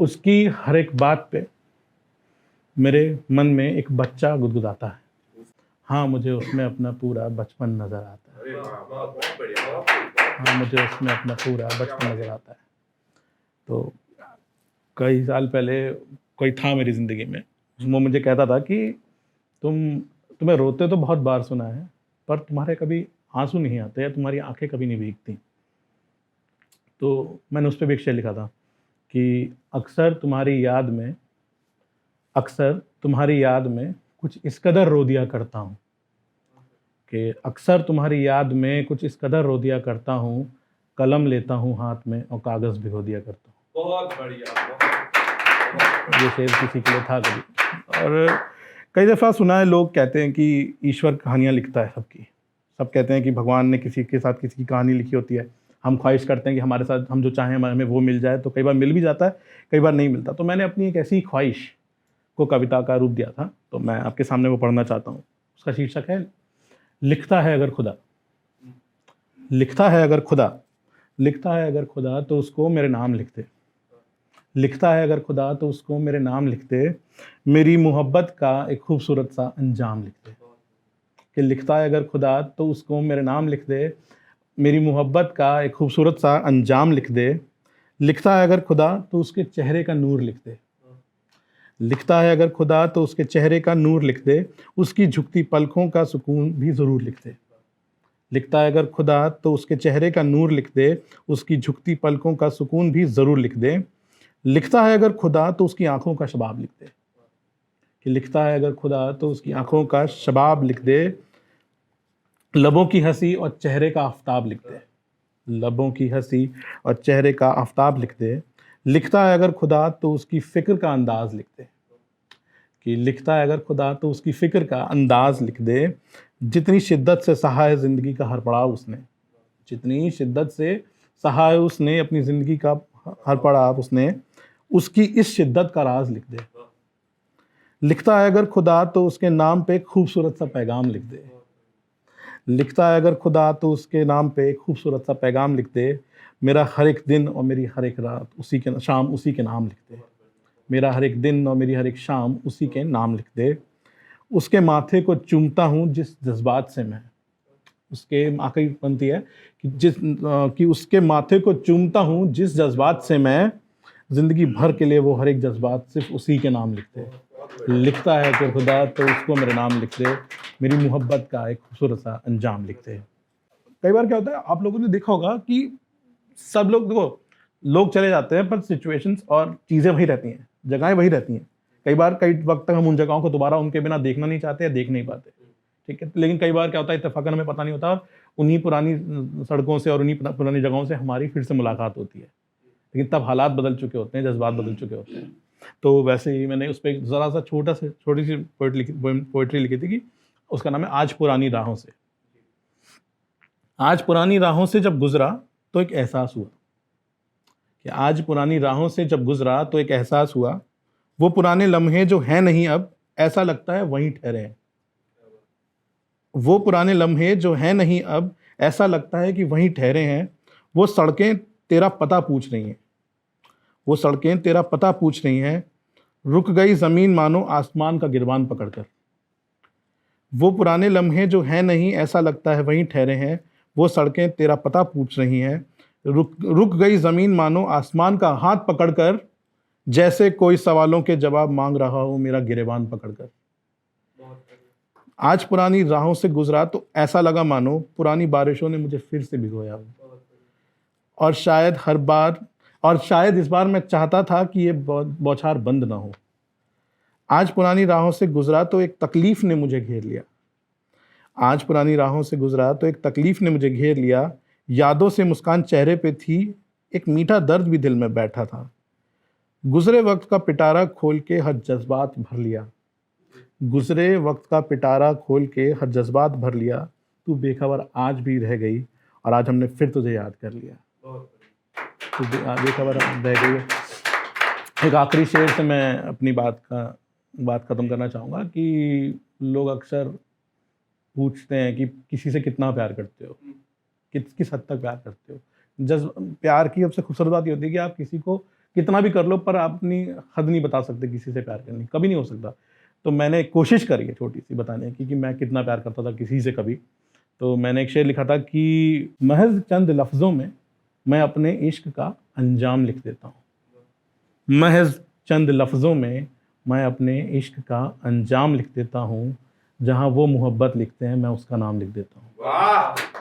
उसकी हर एक बात पे मेरे मन में एक बच्चा गुदगुदाता है। हाँ, मुझे उसमें अपना पूरा बचपन नज़र आता है। अरे वाह, वाह, बहुत बढ़िया। हाँ, मुझे उसमें अपना पूरा बचपन नज़र आता है। तो कई साल पहले कोई था मेरी ज़िंदगी में, वो मुझे कहता था कि तुम्हें रोते तो बहुत बार सुना है, पर तुम्हारे कभी आँसू नहीं आते या तुम्हारी आँखें कभी नहीं भीगती। तो मैंने उस पे भी एक शेर लिखा था कि अक्सर तुम्हारी याद में कुछ इस कदर रो दिया करता हूँ कि अक्सर तुम्हारी याद में कुछ इस कदर रो दिया करता हूँ, कलम लेता हूँ हाथ में और कागज़ भिगो दिया करता हूँ। बहुत बढ़िया, ये शेर किसी के लिए था कभी। और कई दफ़ा सुना है, लोग कहते हैं कि ईश्वर कहानियाँ लिखता है सबकी। सब कहते हैं कि भगवान ने किसी के साथ किसी की कहानी लिखी होती है। हम ख्वाहिश करते हैं कि हमारे साथ हम जो चाहें हमें वो मिल जाए, तो कई बार मिल भी जाता है, कई बार नहीं मिलता। तो मैंने अपनी एक ऐसी ख्वाहिश को कविता का रूप दिया था, तो मैं आपके सामने वो पढ़ना चाहता हूँ। उसका शीर्षक है लिखता है अगर खुदा। लिखता है अगर खुदा, लिखता है अगर खुदा तो उसको मेरे नाम लिख दे। लिखता है अगर खुदा तो उसको मेरे नाम लिख दे, मेरी मोहब्बत का एक खूबसूरत सा अंजाम लिख दे। कि लिखता है अगर खुदा तो उसको मेरे नाम लिख दे, मेरी मोहब्बत का एक खूबसूरत सा अंजाम लिख दे। लिखता है अगर खुदा तो उसके चेहरे का नूर लिख दे। लिखता है अगर खुदा तो उसके चेहरे का नूर लिख दे, उसकी झुकती पलकों का सुकून भी ज़रूर लिख दे। लिखता है अगर खुदा तो उसके चेहरे का नूर लिख दे, उसकी झुकती पलकों का सुकून भी ज़रूर लिख दे। लिखता है अगर खुदा तो उसकी आंखों का शबाब लिख दे। कि लिखता है अगर खुदा तो उसकी आंखों का शबाब लिख दे, लबों की हंसी और चेहरे का आफताब लिख दे। लबों की हंसी और चेहरे का आफताब लिख दे। लिखता है अगर खुदा तो उसकी फ़िक्र का अंदाज़ लिख दे। कि लिखता है अगर खुदा तो उसकी फ़िक्र का अंदाज़ लिख दे, जितनी शिद्दत से सहा है ज़िंदगी का हर पड़ाव उसने। जितनी शिद्दत से सहा है उसने अपनी ज़िंदगी का हर पड़ाव उसने, उसकी इस शिद्दत का राज लिख दे। लिखता है अगर खुदा तो उसके नाम पे खूबसूरत सा पैगाम लिख दे। लिखता है अगर खुदा तो उसके नाम पे खूबसूरत सा पैगाम लिख दे, मेरा हर एक दिन और मेरी हर एक रात शाम उसी के नाम लिख दे। मेरा हर एक दिन और मेरी हर एक शाम उसी के नाम लिख दे। उसके माथे को चूमता हूँ जिस जज्बात से मैं, उसके आखिरी पंक्ति है कि उसके माथे को चूमता हूँ जिस जज्बात से मैं, ज़िंदगी भर के लिए वो हर एक जज्बात सिर्फ उसी के नाम लिख दे। लिखता है कि खुदा तो उसको मेरे नाम लिख दे, मेरी मोहब्बत का एक खूबसूरत सा अंजाम लिख दे। कई बार क्या होता है, आप लोगों ने देखा होगा कि सब लोग देखो, लोग चले जाते हैं पर सिचुएशंस और चीज़ें वही रहती हैं, जगहें वही रहती हैं। कई वक्त तक हम उन जगहों को दोबारा उनके बिना देखना नहीं चाहते या देख नहीं पाते, ठीक है। लेकिन कई बार क्या होता है, इत्तेफाकन हमें पता नहीं होता, और उन्हीं पुरानी सड़कों से और उन्हीं पुरानी जगहों से हमारी फिर से मुलाकात होती है। लेकिन तब हालात बदल चुके होते हैं, जज्बात बदल चुके होते हैं। तो वैसे ही मैंने उस पर ज़रा सा छोटी सी पोइट्री लिखी थी कि उसका नाम है आज पुरानी राहों से। आज पुरानी राहों से जब गुजरा तो एक एहसास हुआ कि आज पुरानी राहों से जब गुजरा तो एक एहसास हुआ, वो पुराने लम्हे जो हैं नहीं अब, ऐसा लगता है वहीं ठहरे हैं। वो पुराने लम्हे जो हैं नहीं अब, ऐसा लगता है कि वहीं ठहरे हैं। वो सड़कें तेरा पता पूछ रही हैं, वो सड़कें तेरा पता पूछ रही हैं, रुक गई ज़मीन मानो आसमान का गिरबान पकड़कर। वो पुराने लम्हे जो हैं नहीं, ऐसा लगता है वहीं ठहरे हैं। वो सड़कें तेरा पता पूछ रही हैं, रुक गई ज़मीन मानो आसमान का हाथ पकड़कर, जैसे कोई सवालों के जवाब मांग रहा हो मेरा गिरेबान पकड़कर। आज पुरानी राहों से गुजरा तो ऐसा लगा मानो पुरानी बारिशों ने मुझे फिर से भिगोया हो। और शायद इस बार मैं चाहता था कि ये बौछार बंद ना हो। आज पुरानी राहों से गुजरा तो एक तकलीफ ने मुझे घेर लिया। आज पुरानी राहों से गुजरा तो एक तकलीफ ने मुझे घेर लिया। यादों से मुस्कान चेहरे पे थी, एक मीठा दर्द भी दिल में बैठा था। गुजरे वक्त का पिटारा खोल के हर जज्बात भर लिया। गुजरे वक्त का पिटारा खोल के हर जज्बात भर लिया। तू बेखबर आज भी रह गई और आज हमने फिर तुझे याद कर लिया। तू बेखबर रह गई। एक आखिरी शेर से मैं अपनी बात ख़त्म करना चाहूँगा कि लोग अक्सर पूछते हैं कि किसी से कितना प्यार करते हो, किस हद तक प्यार करते हो। प्यार की सबसे खूबसूरत बात ये होती है कि आप किसी को कितना भी कर लो पर आप अपनी हद नहीं बता सकते किसी से प्यार करनी, कभी नहीं हो सकता। तो मैंने कोशिश करी है छोटी सी बताने की कि मैं कितना प्यार करता था किसी से कभी। तो मैंने एक शेर लिखा था कि महज चंद लफ्ज़ों में मैं अपने इश्क का अंजाम लिख देता हूँ। महज चंद लफ्ज़ों में मैं अपने इश्क का अंजाम लिख देता हूँ। जहाँ वो मोहब्बत लिखते हैं मैं उसका नाम लिख देता हूँ। वाह